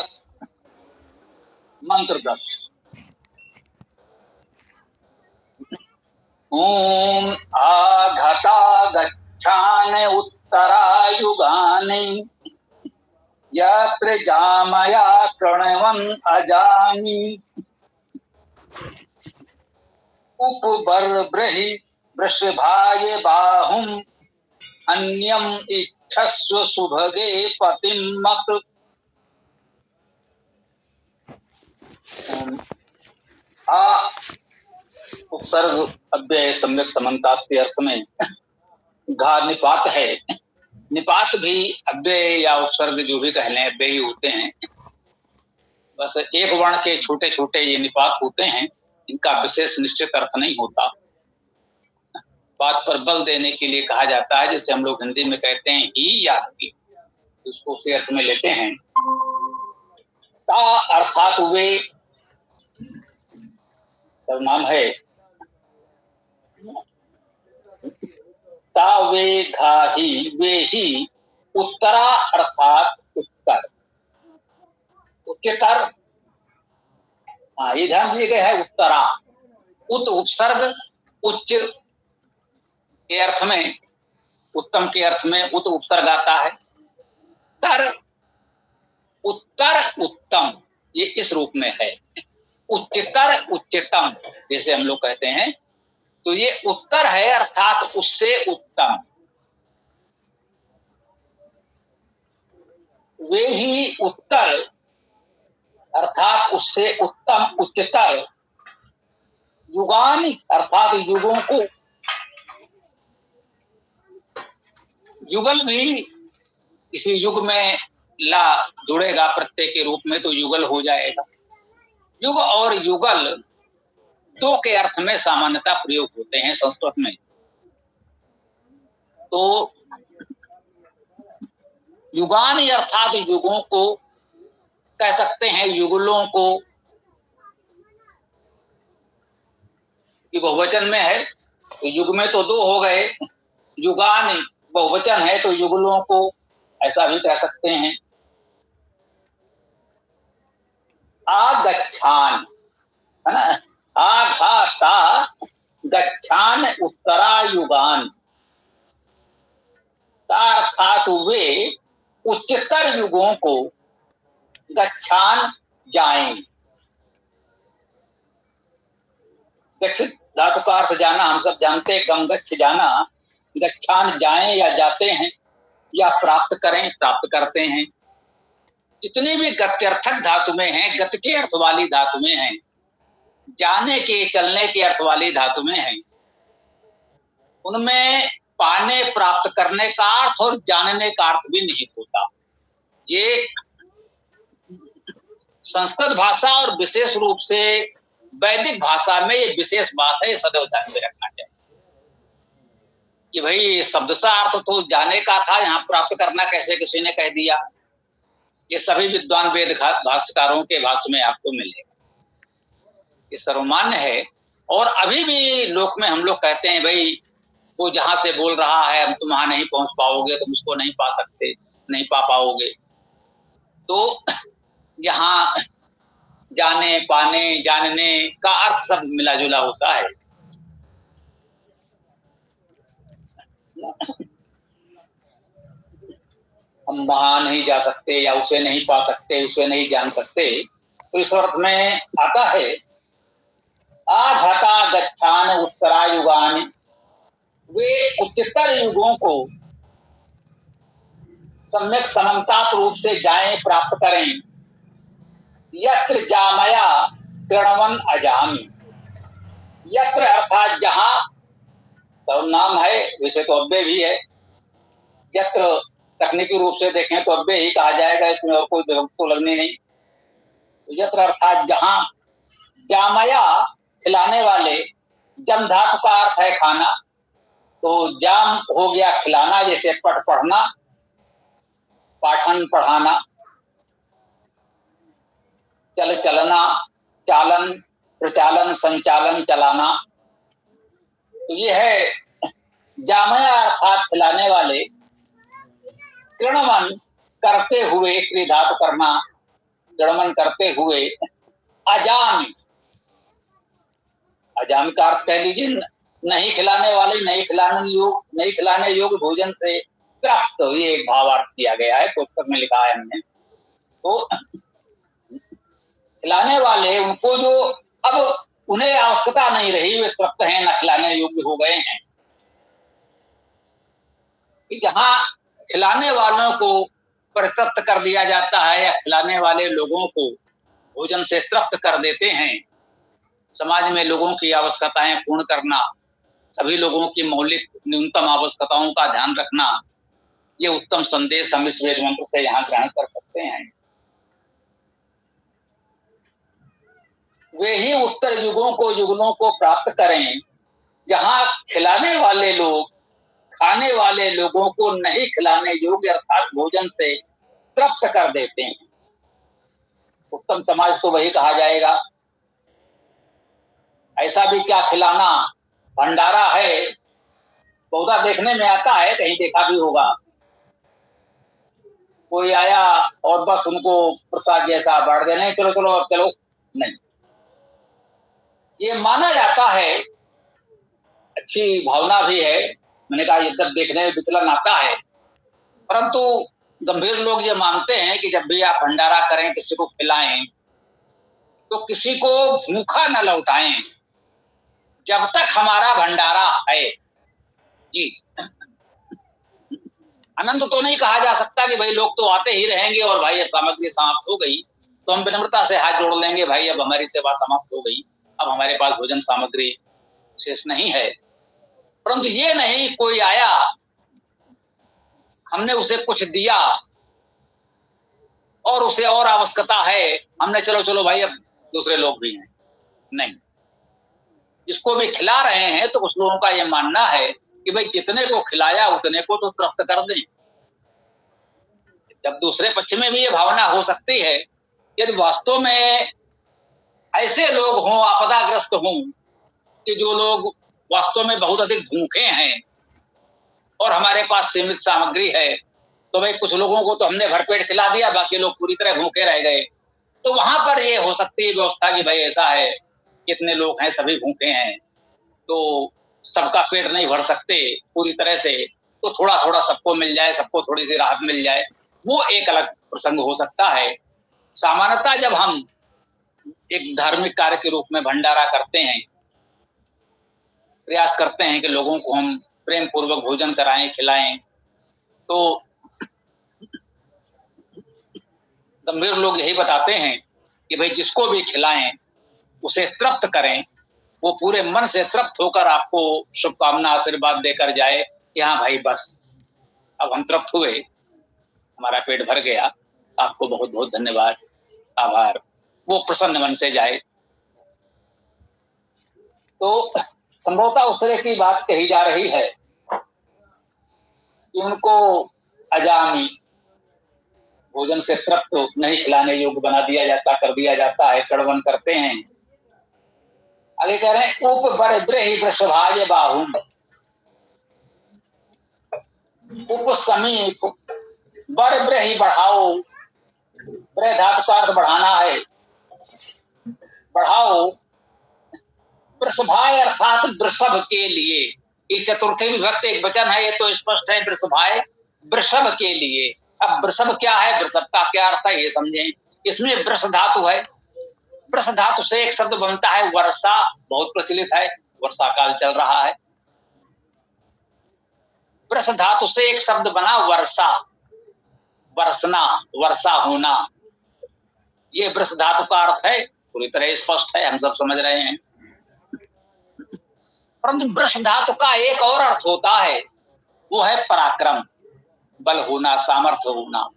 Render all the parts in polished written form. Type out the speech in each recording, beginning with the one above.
10 मंत्र 10। ओम आघता गच्छान उत्तरायुगानि यत्र जामया प्रणवन् अजामि उपबर्ब्रहि वृषभाय बाहुम् अन्यम इच्छस्व सुभगे पतिं मत। आ उपसर्ग अव्यय सम्यक समन्तात के अर्थ में घा निपात है। निपात भी अव्यय या उपसर्ग जो भी कह लें अव्यय ही होते हैं। बस एक वर्ण के छोटे छोटे ये निपात होते हैं, इनका विशेष निश्चित अर्थ नहीं होता। बात पर बल देने के लिए कहा जाता है, जिसे हम लोग हिंदी में कहते हैं ही या की, उसको उसी अर्थ में लेते हैं। ता अर्थात वे सर्वनाम है। ता वे घा ही वे ही उत्तरा अर्थात उत्तर उच्चतर। ये ध्यान दिए गए है उत्तरा। उत उपसर्ग उच्च के अर्थ में, उत्तम के अर्थ में उत उपसर्ग आता है। तर उत्तर उत्तम, ये इस रूप में है। उच्चतर उच्चतम जैसे हम लोग कहते हैं, तो ये उत्तर है अर्थात उससे उत्तम। वे ही उत्तर अर्थात उससे उत्तम उच्चतर युगानि अर्थात युगों को। युगल भी किसी युग में ला जुड़ेगा प्रत्यय के रूप में तो युगल हो जाएगा। युग और युगल दो के अर्थ में सामान्यतः प्रयोग होते हैं संस्कृत में। तो युगानि अर्थात युगों को कह सकते हैं, युगलों को। कि बहुवचन में है तो युग में तो दो हो गए, युगानि बहुवचन है तो युगलों को ऐसा भी कह सकते हैं। आगच्छान है ना, आघाता गच्छान उत्तरायुगान। अर्थात वे उच्चतर युगों को गच्छान जाएं। गच्छित धातु का अर्थ जाना, हम सब जानते हैं, गम गच्छ जाना। गच्छान जाएं या जाते हैं, या प्राप्त करें प्राप्त करते हैं। जितने भी गत्यर्थक धातु में हैं, गत के अर्थ वाली धातु में हैं, जाने के चलने के अर्थ वाली धातु में हैं, उनमें पाने प्राप्त करने का अर्थ और जानने का अर्थ भी निहित होता। ये संस्कृत भाषा और विशेष रूप से वैदिक भाषा में ये विशेष बात है, सदैव ध्यान में रखना चाहिए कि भाई शब्दशः अर्थ तो जाने का था, यहाँ प्राप्त करना कैसे किसी ने कह दिया। ये सभी विद्वान वेद भाष्यकारों के भाष्य में आपको मिलेगा, ये सर्वमान्य है। और अभी भी लोक में हम लोग कहते हैं भाई वो जहां से बोल रहा है तुम वहां नहीं पहुंच पाओगे, तुम उसको नहीं पा सकते, नहीं पा पाओगे। तो यहाँ जाने पाने जानने का अर्थ सब मिला जुला होता है। हम वहां नहीं जा सकते या उसे नहीं पा सकते, उसे नहीं जान सकते, तो इस अर्थ में आता है आघता गच्छान उत्तरायुगानि। वे उच्चतर युगों को सम्यक समन्तात रूप से जाएं प्राप्त करें। यत्र जामया प्रणवन अजामि। यत्र अर्थात जहां, सर्वनाम है, वैसे तो अव्यय भी है। यत्र तकनीकी रूप से देखें तो अव्यय ही कहा जाएगा, इसमें और कोई विभक्ति तो लगनी नहीं। तो यत्र अर्थात जहां, जामया खिलाने वाले, जम धातु का अर्थ है खाना, तो जाम हो गया खिलाना, जैसे पठ पढ़ना, पाठन पढ़ाना, चल चलना, चालन प्रचालन संचालन चलाना। तो ये है जामया अर्थात खिलाने वाले, कृणवन करते हुए, क्रिया धातु करना, गणमन करते हुए अजामी, अजामी का अर्थ कह लीजिए नहीं खिलाने वाले, नहीं खिलाने योग्य भोजन से तृप्त, ये एक भावार्थ किया गया है, पुस्तक में लिखा है हमने। तो खिलाने वाले उनको जो अब उन्हें आवश्यकता नहीं रही, वे तृप्त हैं, न खिलाने योग्य हो गए हैं। कि जहां खिलाने वालों को परितृप्त कर दिया जाता है या खिलाने वाले लोगों को भोजन से तृप्त कर देते हैं, समाज में लोगों की आवश्यकताएं पूर्ण करना, सभी लोगों की मौलिक न्यूनतम आवश्यकताओं का ध्यान रखना, ये उत्तम संदेश हम इस वेद मंत्र से यहाँ ग्रहण कर सकते हैं। वे ही उत्तर युगों को प्राप्त करें जहां खिलाने वाले लोग खाने वाले लोगों को नहीं खिलाने योग्य अर्थात भोजन से तृप्त कर देते हैं। उत्तम समाज तो वही कहा जाएगा। ऐसा भी क्या खिलाना, भंडारा है, पौधा देखने में आता है, कहीं देखा भी होगा, कोई आया और बस उनको प्रसाद जैसा बांट देने, चलो चलो चलो, नहीं। ये माना जाता है, अच्छी भावना भी है, मैंने कहा यद्यप देखने में विचलन आता है, परंतु गंभीर लोग ये मानते हैं कि जब भी आप भंडारा करें, किसी को खिलाएं, तो किसी को भूखा न लौटाएं जब तक हमारा भंडारा है। जी, अनंत तो नहीं कहा जा सकता कि भाई लोग तो आते ही रहेंगे और भाई अब सामग्री समाप्त हो गई तो हम विनम्रता से हाथ जोड़ लेंगे, भाई अब हमारी सेवा समाप्त हो गई, अब हमारे पास भोजन सामग्री शेष नहीं है। परंतु ये नहीं, कोई आया, हमने उसे कुछ दिया और उसे और आवश्यकता है, हमने चलो चलो भाई अब दूसरे लोग भी हैं, नहीं। जिसको भी खिला रहे हैं तो कुछ लोगों का यह मानना है कि भाई जितने को खिलाया उतने को तो तृप्त कर दें। जब दूसरे पक्ष में भी ये भावना हो सकती है, यदि वास्तव में ऐसे लोग हों, आपदाग्रस्त हों, कि जो लोग वास्तव में बहुत अधिक भूखे हैं और हमारे पास सीमित सामग्री है, तो भाई कुछ लोगों को तो हमने भरपेट खिला दिया, बाकी लोग पूरी तरह भूखे रह गए, तो वहां पर ये हो सकती है व्यवस्था कि भाई ऐसा है, कितने लोग हैं, सभी भूखे हैं, तो सबका पेट नहीं भर सकते पूरी तरह से, तो थोड़ा थोड़ा सबको मिल जाए, सबको थोड़ी सी राहत मिल जाए, वो एक अलग प्रसंग हो सकता है। सामान्यतः जब हम एक धार्मिक कार्य के रूप में भंडारा करते हैं, प्रयास करते हैं कि लोगों को हम प्रेम पूर्वक भोजन कराएं, खिलाएं, तो गंभीर लोग यही बताते हैं कि भाई जिसको भी खिलाएं उसे तृप्त करें, वो पूरे मन से तृप्त होकर आपको शुभकामना आशीर्वाद देकर जाए कि हाँ भाई बस अब हम तृप्त हुए, हमारा पेट भर गया, आपको बहुत बहुत धन्यवाद, आभार, वो प्रसन्न मन से जाए। तो संभवतः उस तरह की बात कही जा रही है कि उनको अजामी, भोजन से तृप्त नहीं खिलाने योग्य बना दिया जाता, कर दिया जाता है, कड़वन करते हैं। आगे कह रहे हैं उप बरब्रहि वृषभाय बाहुम, उप समीप, बरब्रहि बढ़ाओ, ब्रह धातु का अर्थ बढ़ाना है, बढ़ाओ, वृषभाय अर्थात वृषभ के लिए, ये चतुर्थी विभक्त एक वचन है, ये तो स्पष्ट है, वृषभाय वृषभ के लिए। अब वृषभ क्या है, वृषभ का क्या अर्थ है ये समझें। इसमें वृष धातु है, वृष धातु से एक शब्द बनता है वर्षा, बहुत प्रचलित है, वर्षा काल चल रहा है, वृष धातु से एक शब्द बना वर्षा, बरसना, वर्षा होना, ये वृष धातु का अर्थ है, पूरी तरह स्पष्ट है, हम सब समझ रहे हैं। परंतु वृष धातु का एक और अर्थ होता है, वो है पराक्रम, बल होना, सामर्थ्य होना।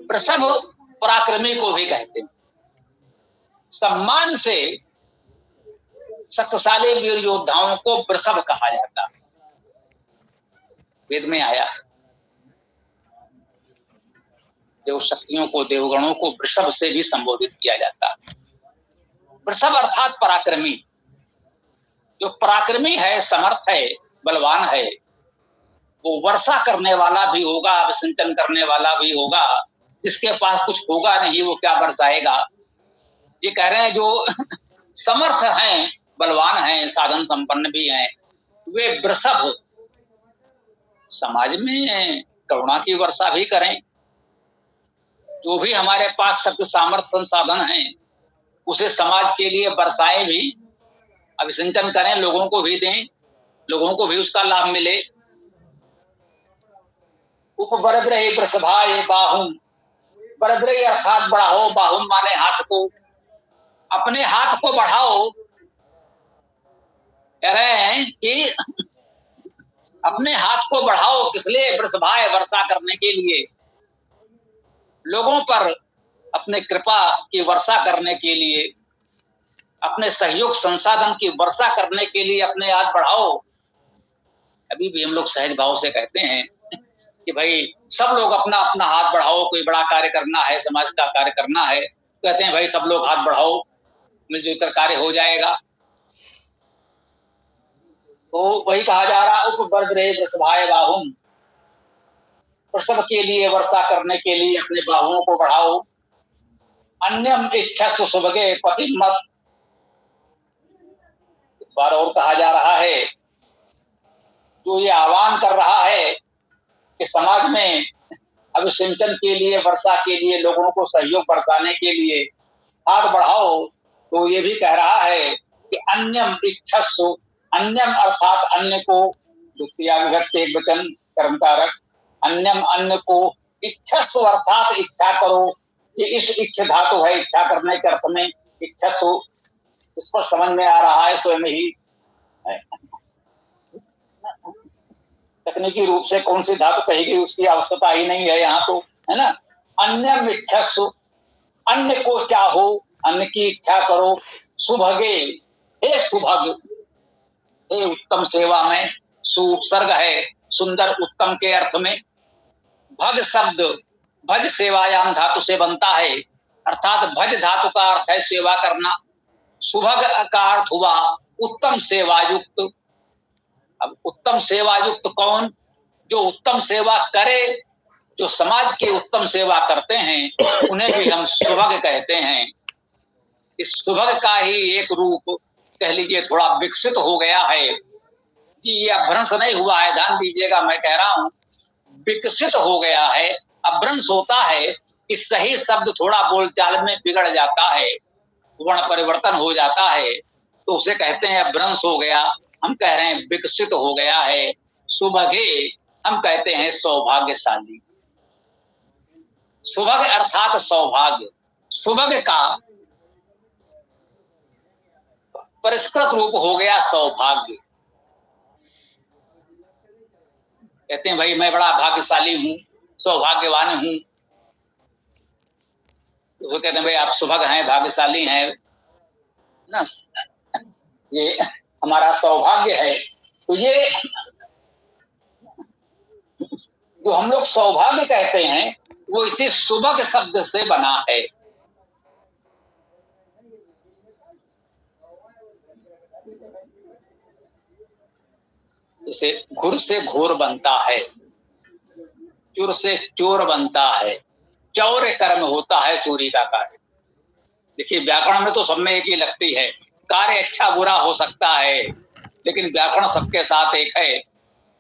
वृषभ पराक्रमी को भी कहते हैं। सम्मान से शक्तिशाली वीर योद्धाओं को वृषभ कहा जाता है, वेद में आया। देव शक्तियों को, देवगणों को वृषभ से भी संबोधित किया जाता है। वृषभ अर्थात पराक्रमी, जो पराक्रमी है, समर्थ है, बलवान है, वो वर्षा करने वाला भी होगा, विसिंचन करने वाला भी होगा। जिसके पास कुछ होगा नहीं वो क्या बरसाएगा। ये कह रहे हैं जो समर्थ हैं, बलवान हैं, साधन संपन्न भी हैं, वे वृषभ समाज में करुणा की वर्षा भी करें। जो भी हमारे पास शक्ति सामर्थ्य संसाधन हैं उसे समाज के लिए बरसाएं भी, अभिसिंचन करें, लोगों को भी दें, लोगों को भी उसका लाभ मिले। उपबरब्रहे वृषभाय बाहुम, बरब्रहे अर्थात बढ़ाओ, बाहुम माने हाथ को, अपने हाथ को बढ़ाओ। कह रहे हैं कि अपने हाथ को बढ़ाओ, किस लिए? वृषभाय वर्षा करने के लिए, लोगों पर अपने कृपा की वर्षा करने के लिए, अपने सहयोग संसाधन की वर्षा करने के लिए अपने हाथ बढ़ाओ। अभी भी हम लोग सहज भाव से कहते हैं कि भाई सब लोग अपना अपना हाथ बढ़ाओ, कोई बड़ा कार्य करना है, समाज का कार्य करना है, कहते हैं भाई सब लोग हाथ बढ़ाओ, मिलजुल कर कार्य हो जाएगा। तो वही कहा जा रहा, उपबरब्रहे वृषभाय बाहुम, प्रसव के लिए वर्षा करने के लिए अपने बाहुओं को बढ़ाओ। अन्यम इच्छा सुभगे पति मत, एक बार और कहा जा रहा है, जो ये आह्वान कर रहा है कि समाज में अभिसिंचन के लिए, वर्षा के लिए, लोगों को सहयोग बरसाने के लिए हाथ बढ़ाओ, तो ये भी कह रहा है कि अन्यम इच्छस्सु, अन्यम अर्थात अन्य को, द्वितीया विभक्ति एक वचन कर्मकारक, अन्यम अन्य को, इच्छस्सु अर्थात इच्छा करो। ये इस इच्छ धातु है, इच्छा करने के अर्थ में इच्छस्सु, इस पर समझ में आ रहा है स्वयं ही तकनीकी रूप से कौन सी धातु कही गई उसकी आवश्यकता ही नहीं है यहाँ तो, है ना। अन्यम इच्छस्सु, अन्य को चाहो, अन्य की इच्छा करो। सुभगे, हे सुभग, हे उत्तम सेवा में, सुसर्ग है सुंदर उत्तम के अर्थ में। भग शब्द भज सेवायाम धातु से बनता है, अर्थात भज धातु का अर्थ है सेवा करना। सुभग का अर्थ हुआ उत्तम सेवायुक्त। अब उत्तम सेवायुक्त कौन? जो उत्तम सेवा करे, जो समाज की उत्तम सेवा करते हैं उन्हें भी हम सुभग कहते हैं। इस सुभग का ही एक रूप कह लीजिए थोड़ा विकसित हो गया है जी, ये अभ्रंश नहीं हुआ है, ध्यान दीजिएगा, मैं कह रहा हूं विकसित हो गया है। अभ्रंश होता है कि सही शब्द थोड़ा बोलचाल में बिगड़ जाता है, वर्ण परिवर्तन हो जाता है, तो उसे कहते हैं अभ्रंश हो गया। हम कह रहे हैं विकसित हो गया है। सुभगे हम कहते हैं सौभाग्यशाली। सुभग अर्थात सौभाग्य। सुभग का परिष्कृत रूप हो गया सौभाग्य। कहते हैं भाई मैं बड़ा भाग्यशाली हूं, सौभाग्यवान हूं, तो कहते हैं भाई आप सुभग हैं, भाग्यशाली हैं ना, ये हमारा सौभाग्य है। तो ये जो हम लोग सौभाग्य कहते हैं वो इसी सुभग शब्द से बना है। जैसे घुर से घोर बनता है, चुर से चोर बनता है, चौर्य कर्म होता है चोरी का कार्य। देखिए व्याकरण में तो सब में एक ही लगती है, कार्य अच्छा बुरा हो सकता है, लेकिन व्याकरण सबके साथ एक है।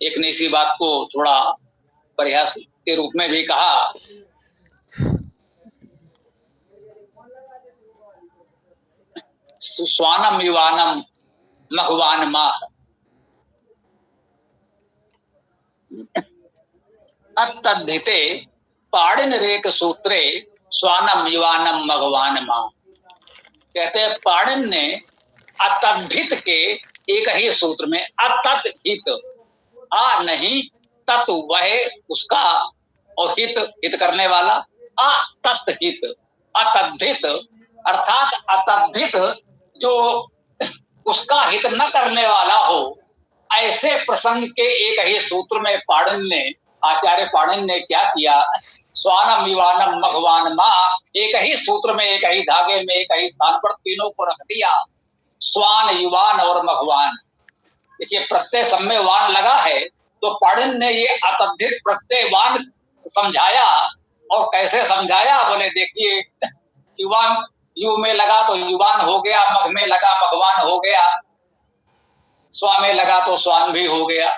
एक ने इसी बात को थोड़ा परिहास के रूप में भी कहा, स्वानम युवानम मघवान माह, अतद्धिते पाणिन रेक सूत्रे स्वानम युवानम मघवान माह। कहते हैं पाणिन ने अतद्धित के एक ही सूत्र में, अतद्धित, आ नहीं तत् वह उसका, और हित हित करने वाला, अतद्धित, अतद्धित अर्थात अतद्धित जो उसका हित न करने वाला हो, ऐसे प्रसंग के एक ही सूत्र में पाणिन ने, आचार्य पाणिन ने क्या किया, स्वानम युवानम मघवान माह, एक ही सूत्र में, एक ही धागे में, एक ही स्थान पर तीनों को रख दिया, स्वान, युवान और मघवान। देखिए प्रत्यय सब में वान लगा है, तो पाणिनि ने ये अतद्धित प्रत्ययवान समझाया। और कैसे समझाया बोले, देखिए युवान यु में लगा तो युवान हो गया, मघ में लगा मघवान हो गया, स्वा में लगा तो स्वान भी हो गया,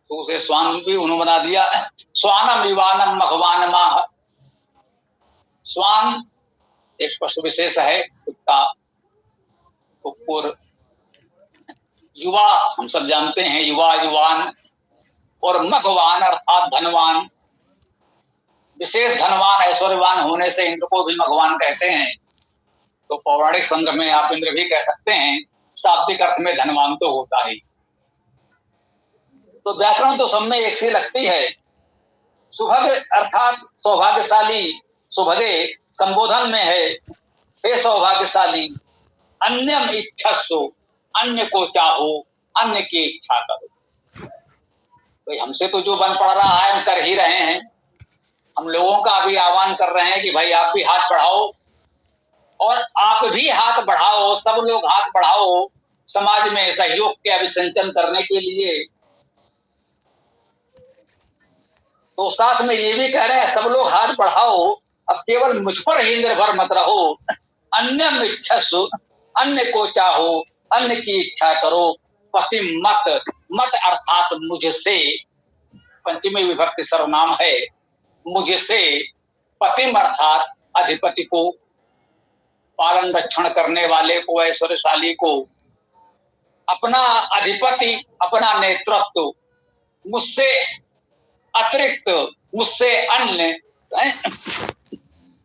तो उसे स्वान भी उन्होंने बना दिया। स्वानम युवानम मघवान माह। स्वान एक पशु विशेष है, कुत्ता, कुकुर। युवा हम सब जानते हैं, युवा युवान। और मघवान अर्थात धनवान, विशेष धनवान ऐश्वर्यवान होने से इंद्र को भी मघवान कहते हैं। तो पौराणिक संदर्भ में आप इंद्र भी कह सकते हैं, शाब्दिक अर्थ में धनवान तो होता ही। तो व्याकरण तो सब में एक सी लगती है। सुभग अर्थात सौभाग्यशाली, सुभगे संबोधन में है, हे सौभाग्यशाली, अन्यम इच्छस्व, अन्य को चाहो, अन्य की इच्छा करो। तो हमसे तो जो बन पड़ रहा है हम कर ही रहे हैं। हम लोगों का भी आह्वान कर रहे हैं कि भाई आप भी हाथ बढ़ाओ, और आप भी हाथ बढ़ाओ, सब लोग हाथ बढ़ाओ समाज में सहयोग के अभिसंचन करने के लिए। तो साथ में ये भी कह रहे हैं, सब लोग हाथ बढ़ाओ, अब केवल मुझ पर ही निर्भर मत रहो। अन्य इच्छस्व, अन्य को चाहो, अन्य की इच्छा करो। पति मत, मत अर्थात मुझसे, पंचमी विभक्ति सर्वनाम है। मुझसे, पतिम अर्थात अधिपति को, पालन रक्षण करने वाले को, ऐश्वर्यशाली को, अपना अधिपति, अपना नेतृत्व मुझसे अतिरिक्त, मुझसे अन्य,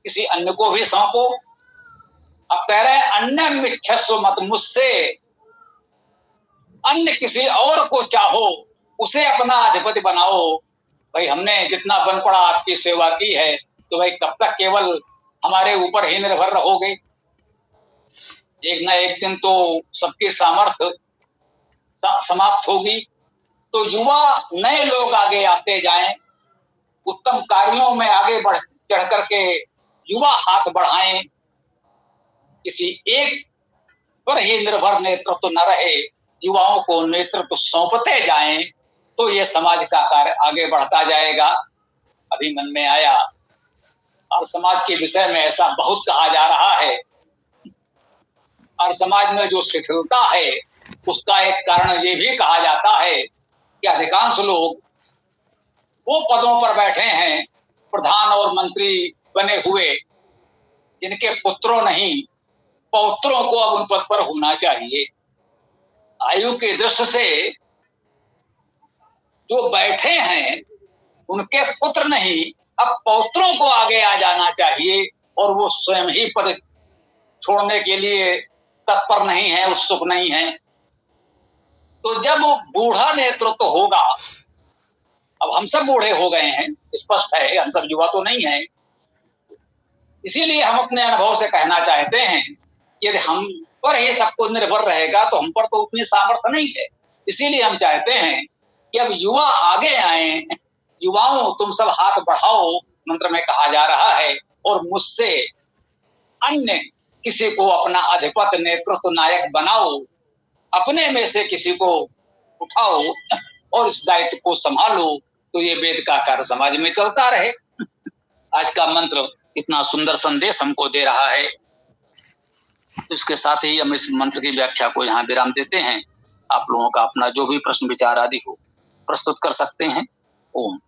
किसी अन्य को भी सौंपो। अब कह रहे हैं अन्य इच्छस्व मत, मुझसे अन्य किसी और को चाहो, उसे अपना अधिपति बनाओ। भाई हमने जितना बन पड़ा आपकी सेवा की है, तो भाई कब तक केवल हमारे ऊपर ही निर्भर रहोगे? एक ना एक दिन तो सबकी सामर्थ्य समाप्त होगी। तो युवा नए लोग आगे आते जाएं, उत्तम कार्यों में आगे बढ़ चढ़ करके युवा हाथ बढ़ाएं, किसी एक पर ही निर्भर नेतृत्व न रहे, युवाओं को नेतृत्व सौंपते जाएं, तो ये समाज का कार्य आगे बढ़ता जाएगा। अभी मन में आया, और समाज के विषय में ऐसा बहुत कहा जा रहा है, और समाज में जो शिथिलता है उसका एक कारण ये भी कहा जाता है कि अधिकांश लोग वो पदों पर बैठे हैं, प्रधान और मंत्री बने हुए, जिनके पुत्रों नहीं पौत्रों को अब उन पद पर होना चाहिए। आयु के दृष्टि से जो बैठे हैं उनके पुत्र नहीं, अब पौत्रों को आगे आ जाना चाहिए, और वो स्वयं ही पद छोड़ने के लिए तत्पर नहीं है, उत्सुक नहीं है। तो जब बूढ़ा नेतृत्व होगा, अब हम सब बूढ़े हो गए हैं, स्पष्ट है, हम सब युवा तो नहीं है। इसीलिए हम अपने अनुभव से कहना चाहते हैं कि यदि हम पर ही सबको निर्भर रहेगा तो हम पर तो उतनी सामर्थ्य नहीं है। इसीलिए हम चाहते हैं कि अब युवा आगे आए। युवाओं तुम सब हाथ बढ़ाओ, मंत्र में कहा जा रहा है, और मुझसे अन्य किसी को अपना अधिपति, नेतृत्व, नायक बनाओ, अपने में से किसी को उठाओ और इस दायित्व को संभालो, तो ये वेद का कार्य समाज में चलता रहे। आज का मंत्र इतना सुंदर संदेश हमको दे रहा है। इसके साथ ही हम इस मंत्र की व्याख्या को यहाँ विराम देते हैं। आप लोगों का अपना जो भी प्रश्न विचार आदि हो प्रस्तुत कर सकते हैं। ओम।